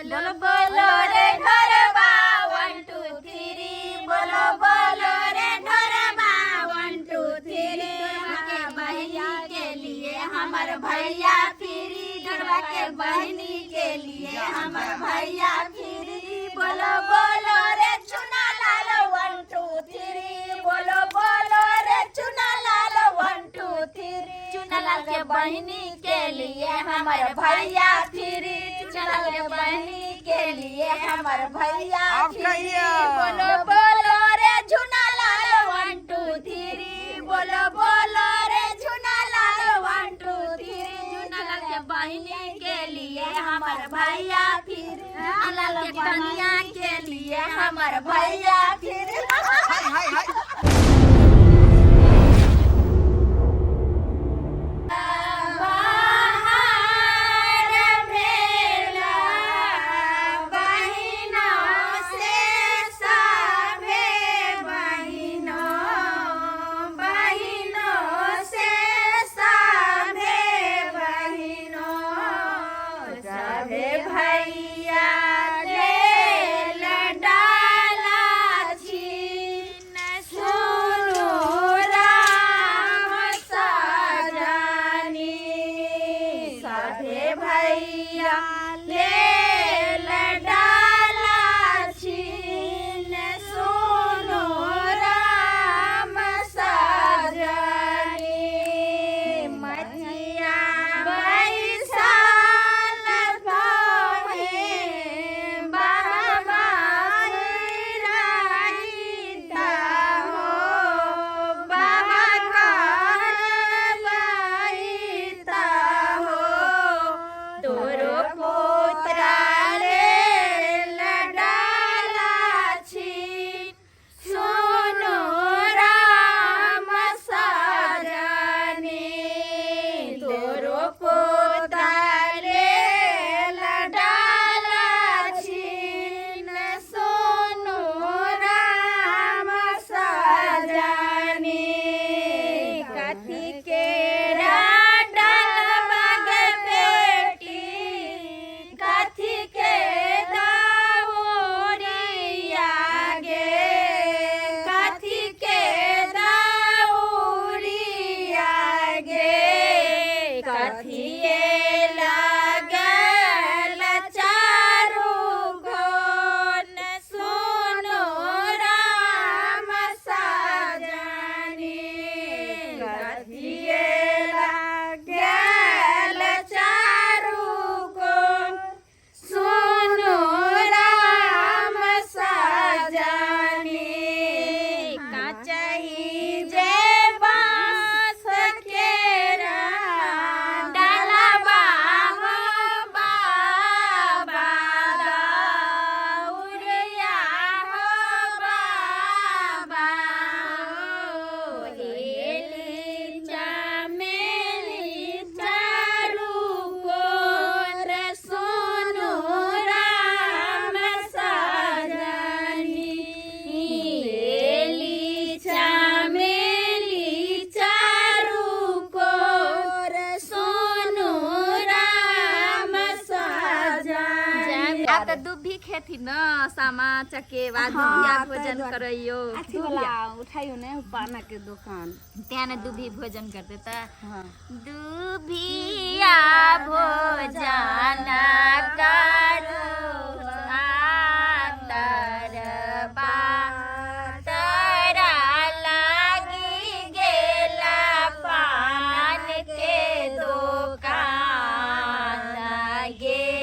बोलो बोलो रे ढोरबा 1 2 3 बोलो बोलो रे ढोरबा 1 2 3 के बहनी के लिए हमर भैया फिरी ढोरबा के बहनी के लिए हमर भैया फिरी बोलो बोलो रे चुना लाल 1 2 3 बोलो बोलो रे चुना लाल 1 2 3 चुना लाल के बहनी के लिए हमर भैया फिरी चुना लाल के बहनी के लिए हमर भैया फिरी बोलो बोलो रे चुना लाल 1 2 3 बोलो बोलो रे चुना लाल 1 2 3 चुना लाल के बहनी के लिए हमर भैया फिरी लाल के कन्या के लिए हमर भैया फिरी दुभी खेती न सामा चकेवा दुभिया भोजन करइयो उठाइयो ने पाना के दुकान त्या ने दुभी भोजन करते त दुभिया भोजन करो आतर बातरा लागी गेला पान के दुकान गे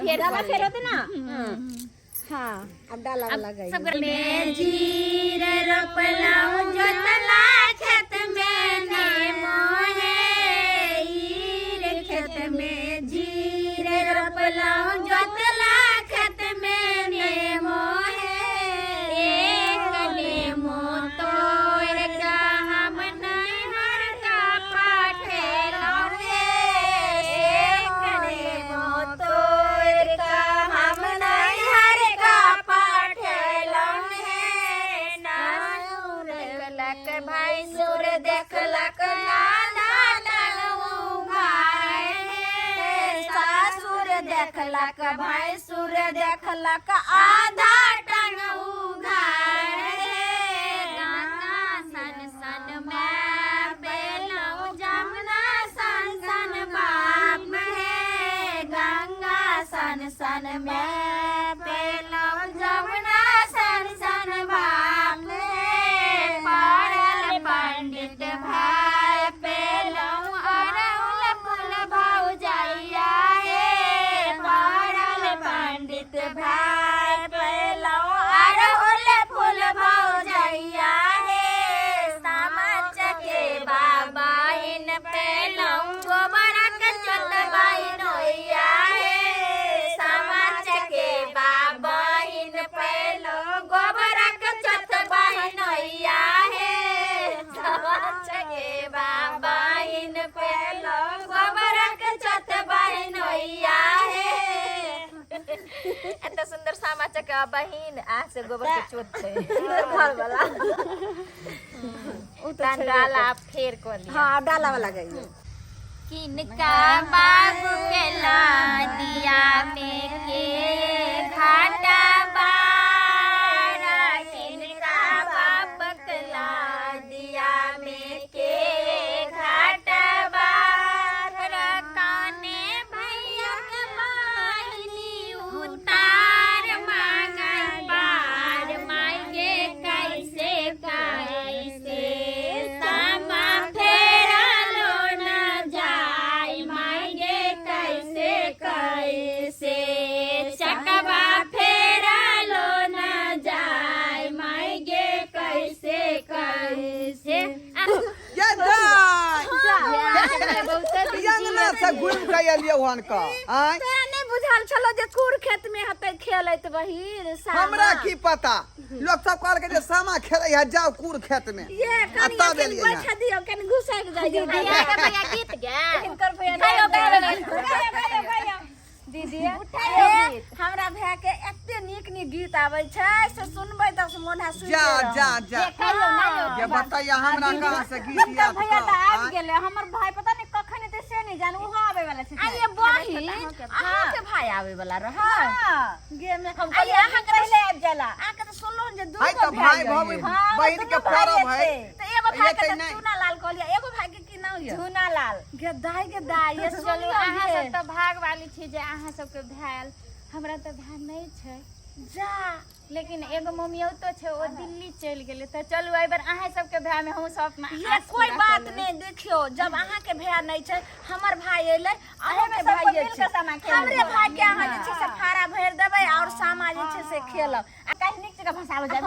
फेर डाला फेर होते ना हाँ अब डाला लगाई सब कर में जीर रोपलाऊ जोतला खेत में ने मोहे ईर खेत में जीर रोपलाऊ जोतला खेत में ने मोहे एक ने मो तोर का हम नहर का पाठे लाऊंगे एक ने मो तोर का हम नहर का पाठे लाऊंगे नाउर देखलक भाई सुर देखलक नाना भाई सासुर देखलक भाई सुर देखलक आधा टन उघार गंगा सन सन में बेलौ जमुना सन सन बाप है गंगा सन सन में बेलौ जमुना सन सन बाप है पढ़ल पंडित भाई बेलौ अरहुल फूल भौजैया हे पढ़ल पंडित भाई बेलौ अरहुल फूल भौजैया हे समाज के बाबा इन पेलौ गोबरक चोतबाई नोइया हे समाज के बाबा इन पेलौ गोबरक चोतबाई नोइया हे समाज के बाबा इन पेलौ गोबरक चोतबाई नोइया हे एत सुंदर सामा चका बहिन आ से गोबर के चोत छै घर वाला डाला फेर को लिया हाँ डाला वाला गई किनका बाबू के लादिया में के घाटा बारा किनका बाप के लादिया में के घाटा बारा काने भैया के बहिनी उतार मांगल बार मांगे कैसे कैसे सामा फेरा लो न जाय मांगे कैसे कैसे चकवा फेरा लो न जाय मांगे कैसे कैसे अंगना से घूम के एलिए वहन का आय नहीं बुझल छलो जे कूड़ खेत में हते खेलैत बहिर सामा हमरा की पता लोग सब कहल के जे सामा खेलै है जाओ कूड़ खेत में ये कनी तब एलिए यहाँ। बैठा दियो कनी घुसक जाइयो भैया के भैया गीत गा इनकर भैया खायो खायो दीदी उठाइयो गीत। हमरा भैया के एते नीक नीक गीत आबै छै से सुनबै त मोना सुन जा जा जा खायो नायो ये बताइए हमरा कहाँ से गीत याद भैया त कर आबि गेले हमर भाई पता नहीं कखन एते से नहीं जान ओहो आबै वाला छै आ ये बहिन अहाँ के भाई आबै वाला रह गे में हम आ ये अहाँ के पहले आबि जाला आ के त सुनलो जे दू भाई तो भाई भाभी बहन के पर्व है त एगो भाई के ये त नहीं। चूना लाल कहलिया एगो भाई के की नाम ये झूना लाल गे दाई ये चलू अहाँ सब तो भाग वाली छी जे अहाँ सबके भैल हमरा तो भाग नहीं छै जा लेकिन एगो मम्मियो तो छै ओ दिल्ली चल गेले तो चलू एहि बेर अहाँ सबके भाय में हम सब में ये कोई बात नहीं देखियो जब अहाँ के भैया नहीं छै हमर भाई एले अहाँ के भाई छै हमरे भाई के अहाँ जे छै से फारा भर देबै और सामा जे छै से खेलब आ कहीं नीक जगह फसाबो जाय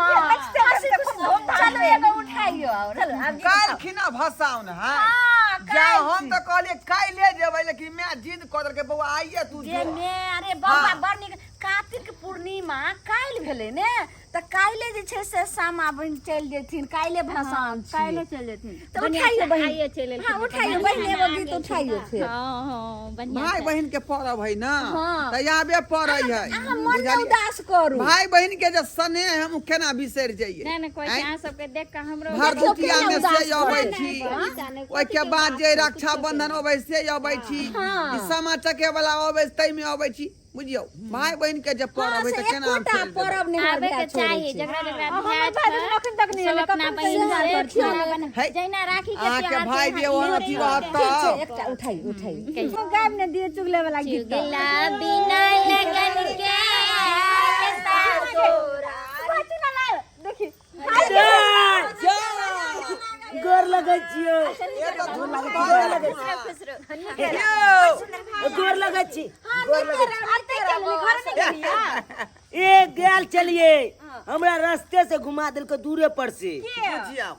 चलो एगो उठाइयो और चलो अब काल खिना भसाउन है जा हम तो कहलिए काल ले जेबै लेकिन मैं जिद कर के बउआ आइए तू जे जो ने अरे बाबा बड़ नीक कार्तिक पूर्णिमा काल्हि भेलै ने त काल्हि जे छै से सामा बहिन चलि जेथिन काल्हि भसान काल्हि चल जेथिन तो उठाइयो बहिन आइए चले हां उठाइयो बहिन एगो गीत उठाइयो फिर हां हां बढ़िया भाई बहन के पर्व है ना हाँ। तो आबे पड़ै है अहाँ मन बुझलियै? उदास करू भाई बहन के जे स्नेह हम केना बिसर जाइए नहीं नहीं कोई अहाँ सबके देख के हमरो भरदुतिया में उदास से अबै करू। छी ओइ के बाद जे रक्षा बंधन अबै से अबै छी हाँ। ई सामा चके वाला अबै तै में अबै छी बुझियो भाई बहन के जे पर्व है त केना हम चलि जेबै? परब नहीं आबे के चाहिए जकरा जकरा भाई तक नहीं सब अपना बहिन से है जैना राखी के अहाँ के भाई भी ओहन अथी रहत एकटा उठाई गायब ने दिए चुगले वाला गीत चुगला बिना लगन के सासुरा देखी जा गोर लगे छियो ये तो धुन लगे गोर लगे छी घर ए गेल चलिए हमरा रास्ते से घुमा दिल को दूरे पर से बुझिया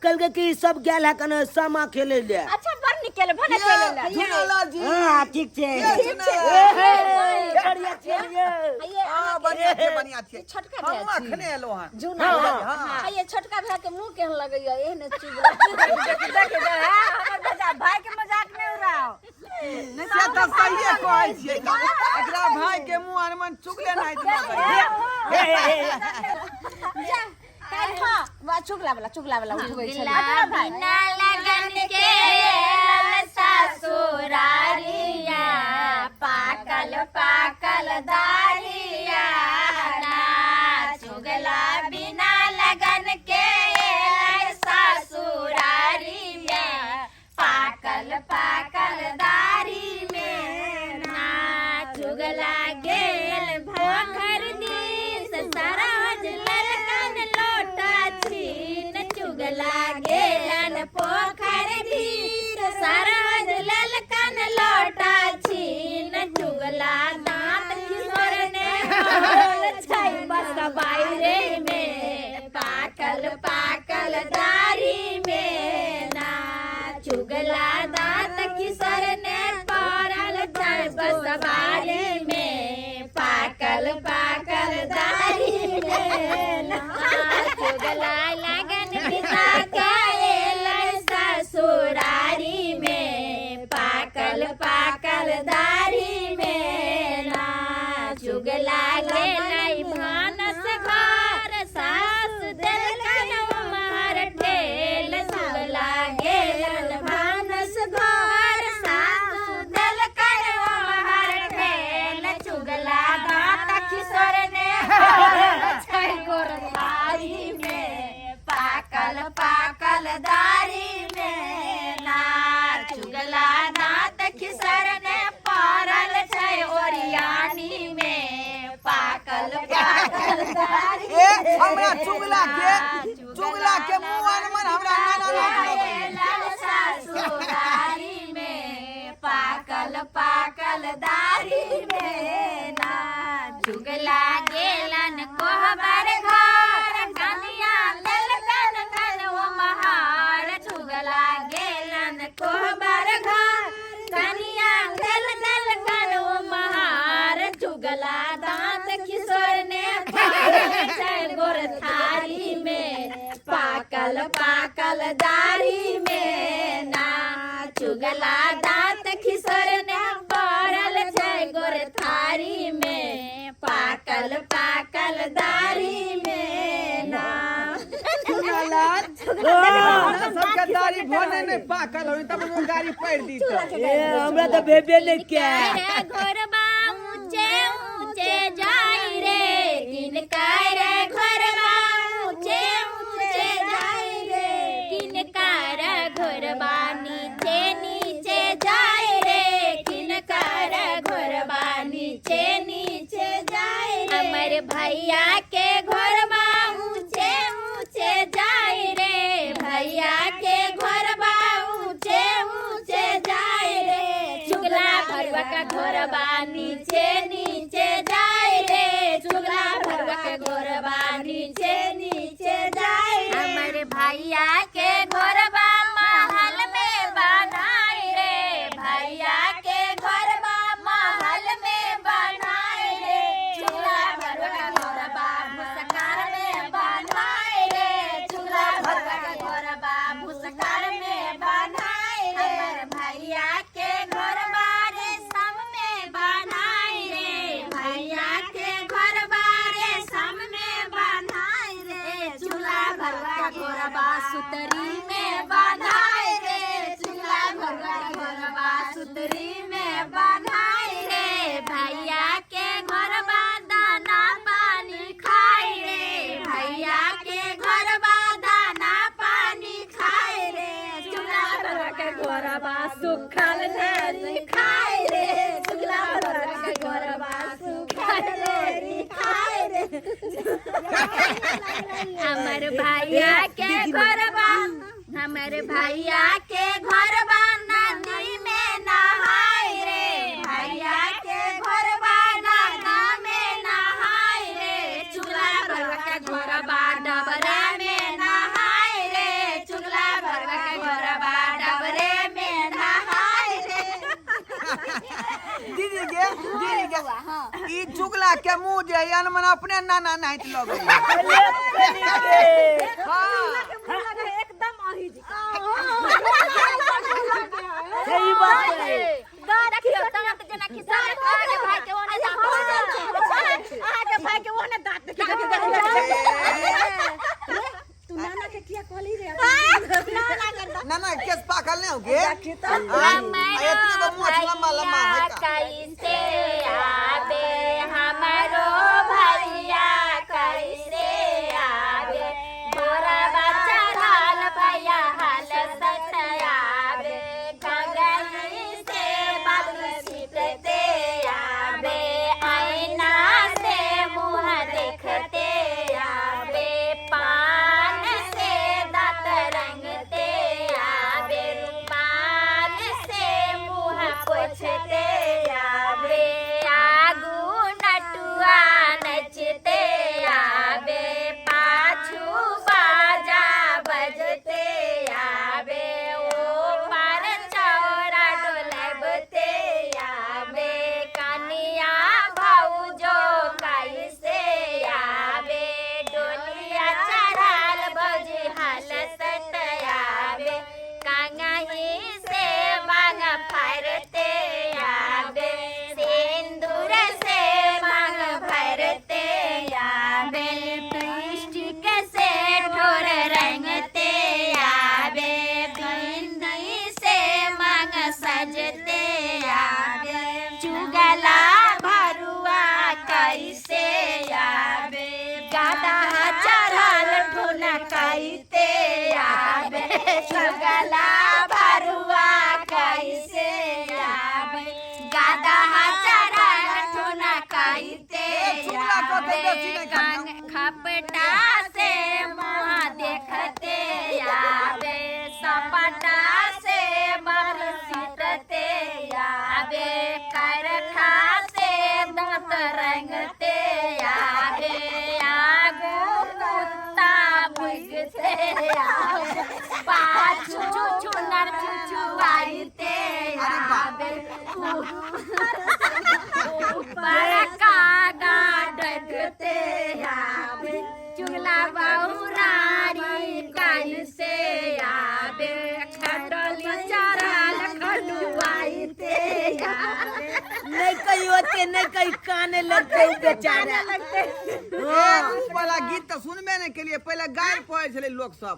कल के कि सब गेल है कन सामा खेले ले अच्छा बड़ निकल भने चले ला धुनाला जी हां ठीक छे बढ़िया चलिए हां बढ़िया छे छोटका हम भैया अखने एलो हां जूना हां ये छोटका भैया के मुंह केहन लगैया एहने चुगला देखे जा हमर बजा भाई के मजाक नहीं उड़ाओ से तो सही कहै छियै एकरा भाई के मुंह अनमन चुगले नहीं जा काल हां वा चुगला वाला उठबै छै बिना लगन के ससुरारिया पाकल पाकल दारिया ना चुगला बिना लगन के ससुरारिया पाकल पाकल दारी में ना चुगला गेल भोखर दिस सरहज ललकन लोटा छीन चुगला गेलन पोखर दिस सरहज ललकन लोटा छीन चुगला दांत किशोर ने छै बस बायरे में पाकल पाकल दारी में ना चुगला दांत किशोर ने पड़ल छै बस बायरे में पाकल पाकल दारी में ना चुगला लगन बिता गएल ससुरारी में पाकल पाकल दारी में ना चुगला गेलै भानस घर सास देलकन उमर ठेल चुगला गेलन भानस घर सास देलकन उमर ठेल चुगला दांत किशोर ने छै गोरधारी में पाकल पाकल दारी में ना चुगला दांत किशोर ने पड़ल छै ओरियानी में पाकल पाकल दारी ए हमरा चुगला के मुंह अनमन हमरा नाना ससुरारी में पाकल पाकल दारी में ना चुगला गेलन कोहबर घर कनिया ललकन कन वो महार चुगला गेलन कोहबर घर कनिया ललकन कन वो महार चुगला दांत किशोर ने गोर थारी में पाकल पाकल दारी में ना चुगला दांत किशोर ने पड़ल छै गोर थारी में पाकल पाकल दारी में ना सबके दाढ़ी भोने ने पाकल होई तब वो गाड़ी पड़ दी तो हमरा तो भेबे नहीं क्या रे घरबा ऊंचे ऊंचे जाई रे किनका रे घरबा ऊंचे ऊंचे जाई रे किनका रे घरबा नीचे नीचे जाई रे किनका रे घरबा नीचे नीचे जाई रे हमर भैया के घरबा ऊंचे ऊंचे जाई रे भैया के घरबा ऊंचे ऊंचे जाई रे चुगला भरवा का घरबा नीचे नीचे जाई रे चुगला भरवा के घरबा नीचे नीचे जाई हमर भैया के घरबा महल में बनाई रे भैया के घरबा महल में बनाई रे चुगला भरवा का घरबा भुसकार में बनाई रे चुगला भरवा का घरबा भुसकार में बनाई रे हमर भैया के घरबा रेशम में बनाई रे भैया के घरबा रेशम में बनाई रे चूल्हा भरवा का घरबा सुतरी में बनाई रे चूल्हा भरवा का घरबा सुतरी में बनाई रे भैया के घरबा दाना पानी खाई रे भैया के घरबा दाना पानी खाई रे चूल्हा भरवा के घरबा सुखल रे खाई रे चूल्हा भरवा के घरबा सुखल रे खाई रे हमर भैया के घरबा हमारे भैया के घर नदी में नहाय रे, भैया के घर नदी में नहाय रे, चुगला भरवा के घर डबरे में नहाय रे, चुगला भरवा के घर डबरे में नहाय रे। दीदी के ई चुगला के मुंह जे यान मन अपने नाना नाहित लगे एकदम आही जी सही बात है। देखियो दांत जना खिसा आगे भाई के ओने दांत तू नाना के किया कहली रे नाना केस पाकल नहीं होगे हमारो भैया कैसे आवे, हमारो भैया कैसे आवे, गोरा बच्चा लाल भैया हाल सतावे, गंगई से बाबू सीटते आवे, आईना से मुँह देखते आवे, पान से दांत रंगते आवे, रुमाल से मुँह पोछते आवे, आगू नटुआ नचते आवे, पाछू बाजा बजते आवे, ऊपर चौरा डोलबते आवे, कनिया भौजो कैसे आवे, डोलिया चढ़ाल भौजी हाल सतावे, कंगही से मांग फरते आवे, सिंदूर से मांग भरते आवे, लिपस्टिक से ढोर रंगते आवे, बिंदी से मांग सजते आवे, चुगला भरुआ कैसे आवे, गादा चढ़ल ढोला कैते आवे, चुगला भरुआ कैसे आवे, गादा चढ़ल ढोला कैते आवे, खपटा से मुँह देखते आवे, सपटा से बर सीटते आवे, करखा से दांत रंगते आवे, आगू कुत्ता भुगते आवे, पाछू चुनर चुचुआते आवे, ऊपर कागा डगते आवे, चुगला बहुरारी कैसे आवे, खटली चढ़ल खडुआते आवे, नहीं कहीं होते नहीं कहीं काने लगते बेचारा। वाला गीत तो सुनबे नहीं के लिए पहले गाय पढ़े छले लोग सब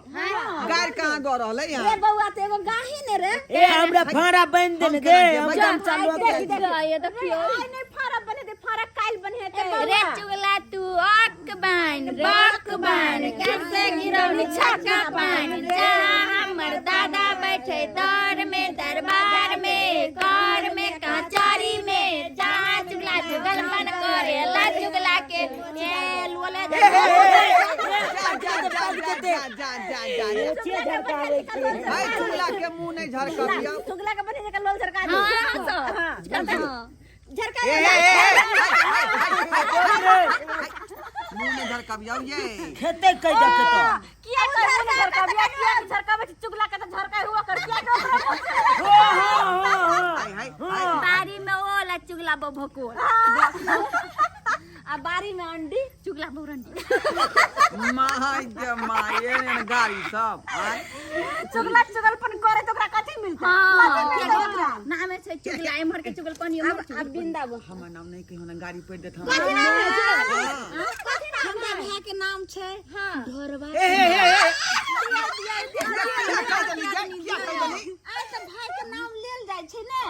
गाय कहाँ दो रहले ए यहाँ बउआ ते एगो गाही ने रे ए हमरा फाड़ा बन देने दे हम काम चालू देख कर देख ये देखियो आई नहीं फारा बने दे फारा काल बने ते रे चुगला तू अक बन कैसे गिरौनी छक्का पान, जा हमर दादा बैठे दौर में दरबार में कर में कचहरी में, जहाँ चुगला चुगलपन करे ला चुगला के खेल बोले भाई चुगला के मुंह नहीं झरका चुगला के बने के लोल झरका झरका मुंह में झरका ये खेते कई देख तो किया झरका किया झरका में चुगला के तो झरका हुआ कर किया हाय बारी में ओला चुगला भोको आ बारी में अंडी चुगला बहुरंडी माय के माये ने गाड़ी सब चुगला चुगलपन करे तो ओकरा कथि मिलता नाम है चुगला एमहर के चुगलपन अब बिंदा हमर नाम नहीं कहियो ना गाड़ी पे देत हम हमरा भैया के नाम छै ढोरवा आ त भाई के नाम लेल जाय छै ने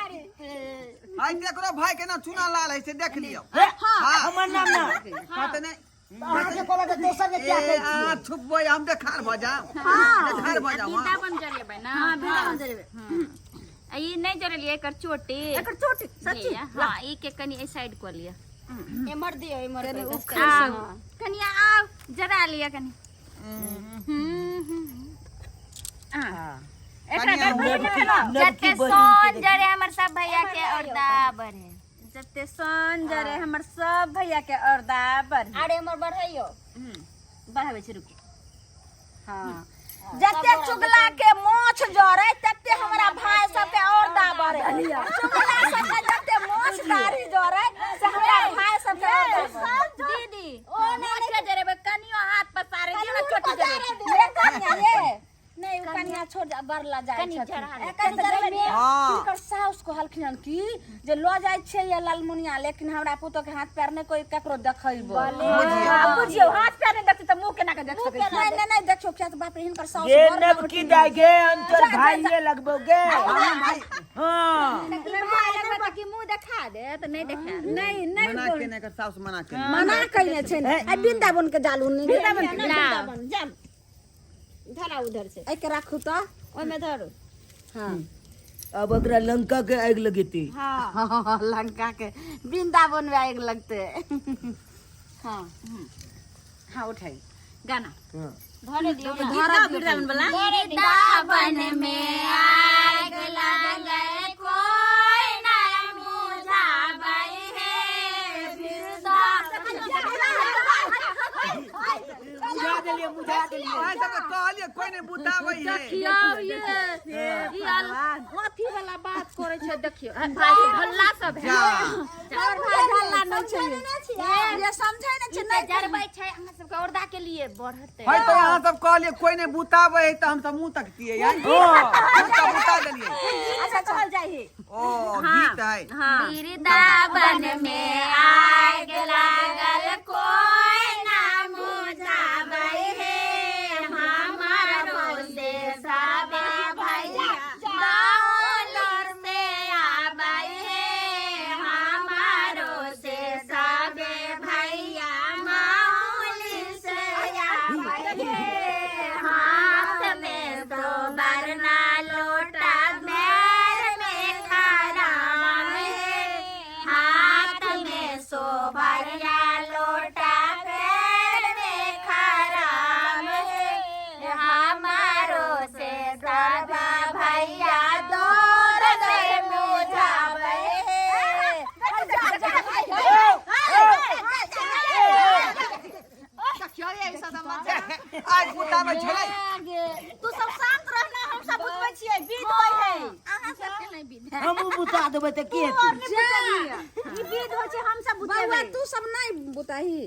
आई देखो भाई के ना चुना लाल है से देख लियो हमर नाम ना कहते नहीं आके कोला के दोसर के क्या कहै छी छुप बोय हम देखार भ जाओ देखार भ जाओ बिंदा बन जरेबे ना हां बिंदा बन जरेबे ई नहीं जरलिए एकर चोटी एकर चोटी सच्ची हां ई के कनी ए साइड कर लिया एमर दियो एमर कनिया आओ जरा लिया कनी जते सोन जरे हमर सब भैया के औरदाबर है जते सोन जरे हमर सब भैया के औरदाबर आरे एमर बढ़ाइयो बढ़ावे छै रुक हां जते चुगला के मोछ जरे तते हमरा भाई सब के औरदाबर है चुगला सब के जते मोछ दाढ़ी जरे से हमरा भाई सब के औरदाबर दीदी ओ मोछ के जरे कनियो हाथ पसारे दियो ना छोटी जरे ये कन्या ये नहीं उ कन्या छोड़ बरला जाय छै एकर साउस को हलखिन की जे लो जाय छै ये लालमुनिया लेकिन हमरा पुतो के हाथ पैर ने कोई ककरो देखैबो बुझियो हाथ पैर ने देखते त मुंह केना के देख सकै नहीं नहीं देखो क्या तो बाप रे हिनकर साउस ये नब की दागे अंतर भाई ये लगबोगे भाई हां कि मुंह देखा दे त नहीं देखा नहीं नहीं मना केने के साउस मना केने मना कइले छै आ वृंदावन के जालू नहीं वृंदावन जा धरा उधर से ए के राखू त ओय में धरो हां अब अगरा लंका के आग लगेती हां लंका के वृंदावन में आग लगते हां हां उठाई गाना धरे दियो ना धरा वृंदावन वाला वृंदावन में आग लागल कोई ना बुझाबै है बुझा देलिए ऐसा तो कहलिए कोई नहीं बुतावे है देखियो ये अथी वाला बात करे छै देखियो भाई भल्ला सब है और भाई हल्ला नहीं छै ये समझै न छै नहीं जरबै छै अहाँ सब के औरदा के लिए बढ़ते भाई तो यहाँ सब कहलिए कोई नहीं बुतावे है तो हम सब मुंह तकतिए यार तो बुता देलिए अच्छा चल जाई है ओ गीत है वृंदावन में आग लागल कोई ना बुझाबै है हमारो से साबे भैया दौलत से आबै है हमारो से साबे भैया माउली से आबै है हाथ में तो बरना लोटा पैर में खराम है हाथ में सोभरिया लोटा पैर में खराम है हमारो से साबा भैया दौर से बुझाबै है आज बुतावे छले तू सब शांत रहना हम सब बुझबै छियै विध होय है अहाँ सब के नहीं विध हम बुता देबै त के हेतै ई विध होय छै हम सब बुझबै तू सब नहीं बुताही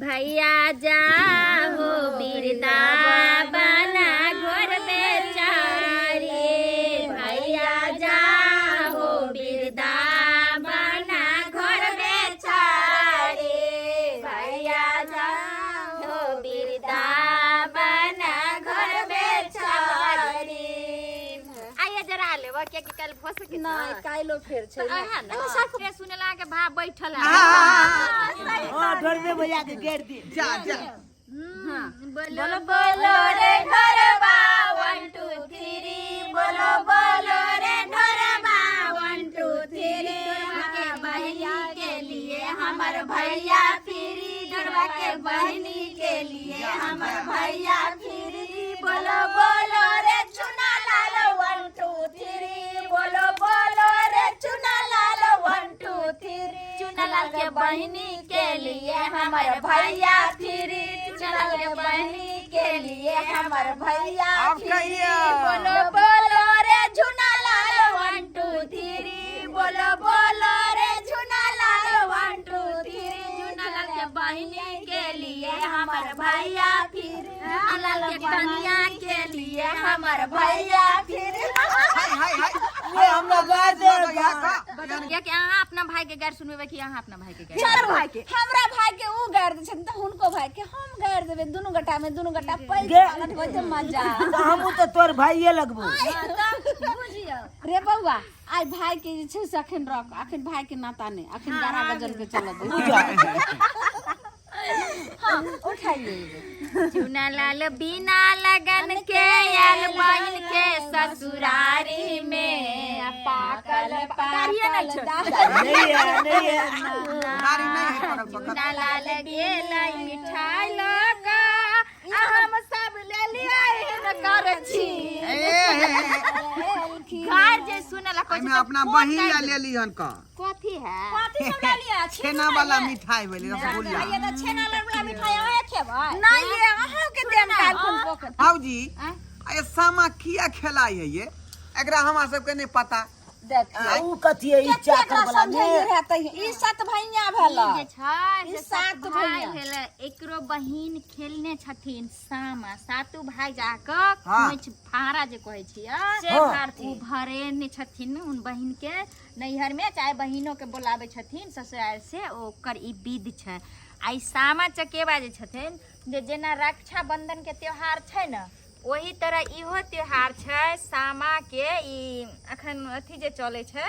भैया जाहो वृंदावन घोर बेचारे भैया जाहो वृंदावन घोर बेचारे भैया जाहो वृंदावन घोर बेचारे आइए जरा लेबो के कल हो सके नहीं काइलो फेर छै एमे सब के सुनेला के भा बैठल है हां घर में भैया के घेर दी जा जा बोलो बोलो रे ढोरबा 1 2 3 बोलो बोलो रे ढोरबा 1 2 3 ढोरबा के बहनी के लिए हमर भैया फिरी ढोरबा के बहनी के लिए हमर भैया फिरी बोलो बोलो रे चुना लाल 1 2 3 बोलो बोलो रे चुना लाल 1 2 3 चुना लाल के बहनी के लिए हमर भैया फिरी चुना लाल के बहनी के लिए हमर भैया अब कहिए बोलो बोलो रे झुना लाल 1 2 3 बोलो बोलो रे झुना लाल 1 2 3 झुना लाल के बहनी के लिए हमर भैया फिर लाल के कन्या के लिए हमर भैया फिर हाय हाय हाय ये हमरा गाय दे बताइए कि अहाँ अपना भाई के गैर सुनबे कि अहाँ अपना भाई के गैर चार भाई के हमरा भाई के ऊ गाड़ दे छन त हुनको भाई के हम गाड़ देबे दुनु गटा में दुनु गटा पैसा पालत होय त मजा हम तो तोर भाईये लगबो बुझियो रे बौआ आई भाई के जे छै से अखन रख अखन भाई के नाता ने अखन 11 गजन के चलत दे हां उठाइए चुना लाल बिना लगन के आल बहन के ससुरारी में पाकल गाड़िए नहीं छो नहीं है नहीं है गाड़ी नहीं है पड़ल बकत झूना लाल गेलै मिठाई लगा हम सब ले लिया न कर छी घर जे सुनला कोई मैं अपना बहिन ला ले लीहन का कथी है कथी सब ले लिया छेना वाला मिठाई भेलै रसगुल्ला ये तो छेना वाला मिठाई है खेबै नहीं ये अहाँ के देम काल खुन पोकत भाऊजी ये सामा किया खेलाई है ये एकरा हमरा सबके नहीं पता देखिए ऊ कथी है ई चाकर वाला रहतै ई सात भैया भेला ई जे छै ई से सात सात भाई भैया। भेलै एकरो बहिन खेलने छथिन सामा सातू भाई जाके हाँ। खोइछ फारा जे कहै छियै से भारती उ भरेने छथिन उन बहिन के नैहर में चाहे बहिनों के बुलावे छथिन ससुराल से ओकर ई विध छै आई सामा चकेबा जे छथिन जे जेना रक्षा बंधन के त्योहार छै न वही तरह इहो त्योहार छै सामा के ई अखन अथी जे चलै छै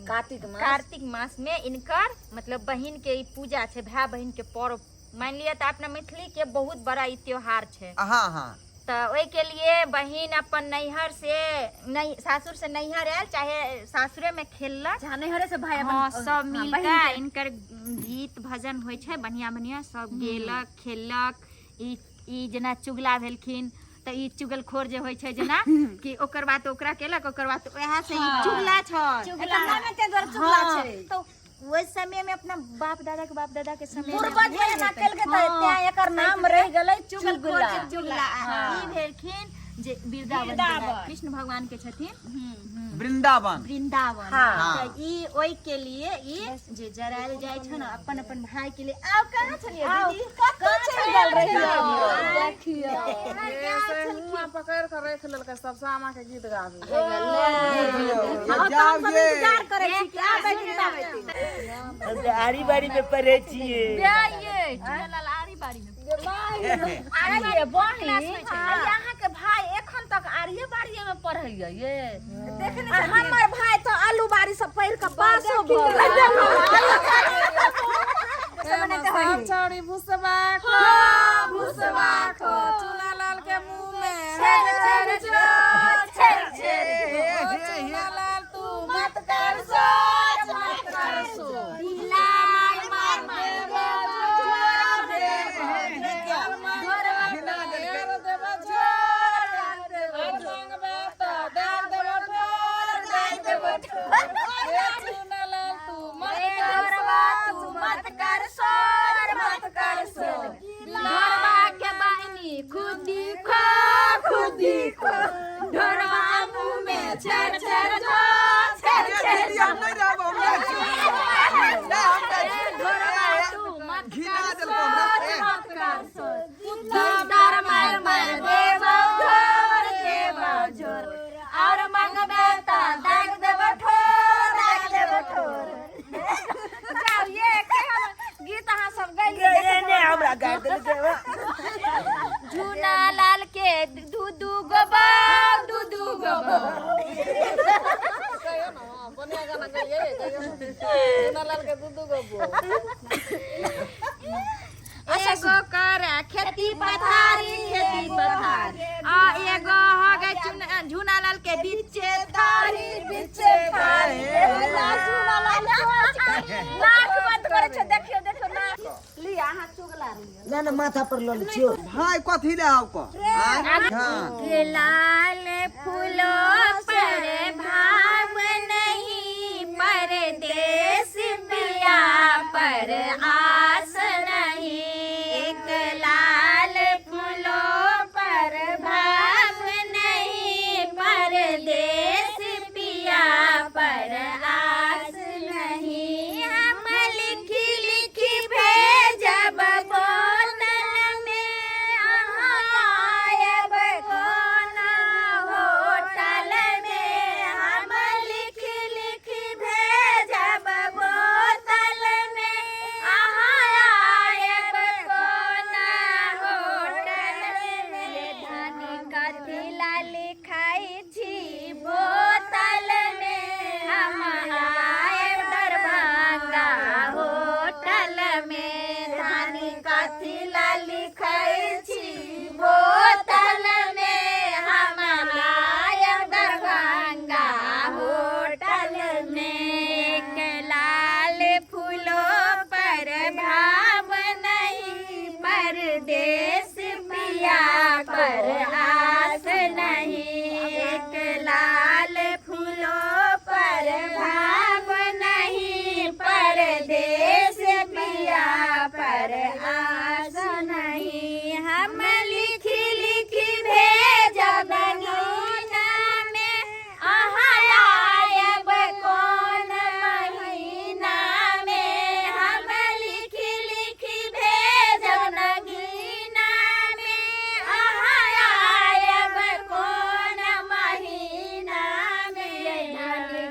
कार्तिक मास में इनकर मतलब बहिन के ई पूजा छै भाई बहिन के पर्व मान लिया तो अपना मैथिली के बहुत बड़ा ई त्योहार छै हाँ हाँ तो ओहि के लिए बहिन अपन नैहर से सासुर से नैहर आयल चाहे सासुरे में खेललक नैहरे से भाई हाँ सब मिलकर इनकर गीत भजन होइ छै बढ़िया बढ़िया सब गेलक खेललक ई जेना चुगला भेलखिन तो ई चुगलखोर जे होइ छै जेना कि ओकर बात ओकरा केलक ओकर बात वएह से ई चुगला छै चुगला छै तो ओइ समय में अपना बाप दादा के समय में पूर्वज में ना केल के त एकर नाम रह गेलै चुगला चुगला ई भेलखिन जे वृंदावन कृष्ण भगवान के छथिन वृंदावन तो ई ओइ के लिए ई जे जरायल जाय छै न अपन अपन भाई के लिए आउ कहां छलिए दीदी कतौ चल गेल रही देखिए मुआ पकड़ कर रख लेलकै सब सामा के गीत गाबे जाओ ये इंतजार करे छी कि आबै छी आरी बारी में पढ़े छिए ये चुनलाल आरी बारी में अरे बहिन यहाँ के भाई एखन तक आरिये बारिये में पढ़ैया ये देखने हमर भाई तो आलू बारी सब पढ़ के पासो भ सब छौड़ी भुसबा खो चूना लाल के मुंह में चूना लाल तू मत कर सोच मत कर सोच लाल मार मत कर सोर मत कर सोर ढोरवा के बहनी खुदी खो ढोरवा मुंह में छर छर जो छर छर जो हम नहीं रहबो ढोरवा तू मत घिना कर देलको हमरा सोर से। मत कर सोर दर मर देव झोर और मंगबे त दाग देब ठोर जाओ ये के हम गीत अहाँ सब गाइल ने हमरा गाड़ देल के झूना लाल के दू गो बा कहियो ना बनिया गाना गाइए चूना लाल के दूधू गो एगो कर खेती पथारी आ एगो हो गए झूना लाल के बीचे थारी नाक बंद करे छ देखियो नाक लिया अहाँ चुगला लिया ना माथा पर ल लियो भाई कथी ले आउ को हाँ के लाल फूलों पर भाव नहीं परदेश पिया पर आस नहीं एक लाल फूलों पर भाव नहीं परदेश पिया पर आस नहीं हम लिखी भेजब बोतल में आयब कोना एक लाल फूलों पर भाव नहीं, परदेश पिया पर आस नहीं। हम लिखी लिखी भेजब गीता में, आहा आयब कौन महीना में। हम लिखी लिखी भेजब गीता में, आहा आयब कौन महीना में।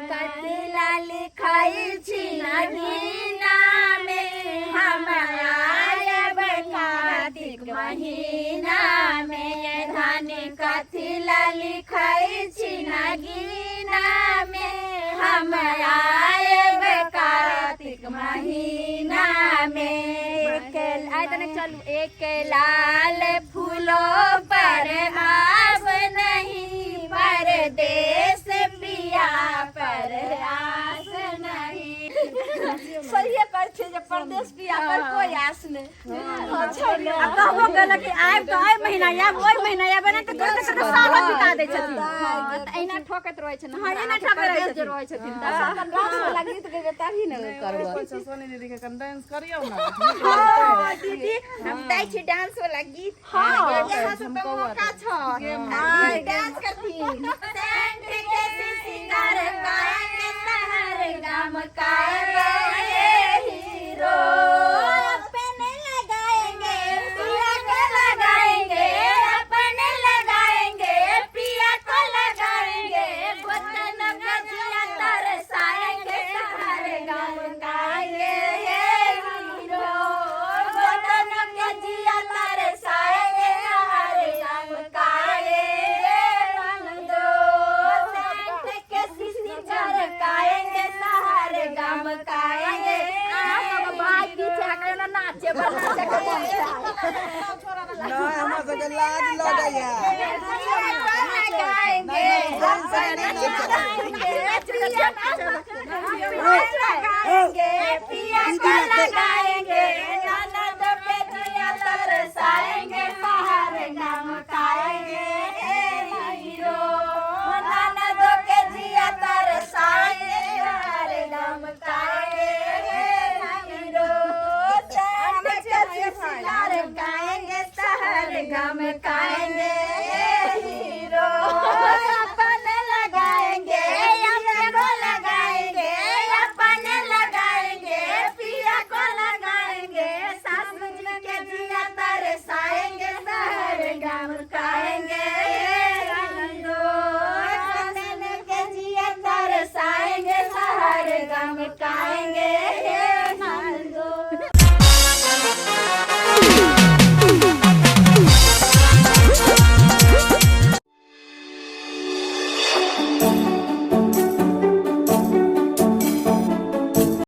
कतिला लिखाई छी नगीना में, हम आयब कार्तिक महीना में। धन कथिला लिखाई छी नगीना में, हम आयब कार्तिक महीना में। चलू एक लाल फूलों पर भाव नहीं, परदेश पिया पर आस नहीं। सही कर छे जे परदेश पिया पर कोई आस नहीं। अब कहबो गेल कि आइब तो आइ महीना आइब, ओइ महीना आइब ने त कते कते साल बिता दै छथिन। त एना ठोकत रहै छै न। हां एना ठोकत रहै जे रहै छथिन त गाछ वाला गीत गइबे तभी न करबो। सोनी दीदी के कन डांस करियो ना। हां दीदी हम दै छी डांस वाला गीत। हां यहाँ से तो मौका छ। हां डांस करथिन। सेंट के सिंगार गाएंगे शहर गाम काएंगे हीरो, अपने लगाएंगे पिया को लगाएंगे, अपने लगाएंगे पिया को लगाएंगे। वतन गजिया तरसाएंगे शहर गाम काएंगे हीरो, वतन गजिया तरसाएंगे शहर गाम काएंगे बंदो। सेंट के सिंगार गाएंगे शहर गाम काएंगे। भाई पीछे हकना नाचे बना सके। ना हमरा सबके लाज लगैया। लगाएंगे पिया को लगाएंगे,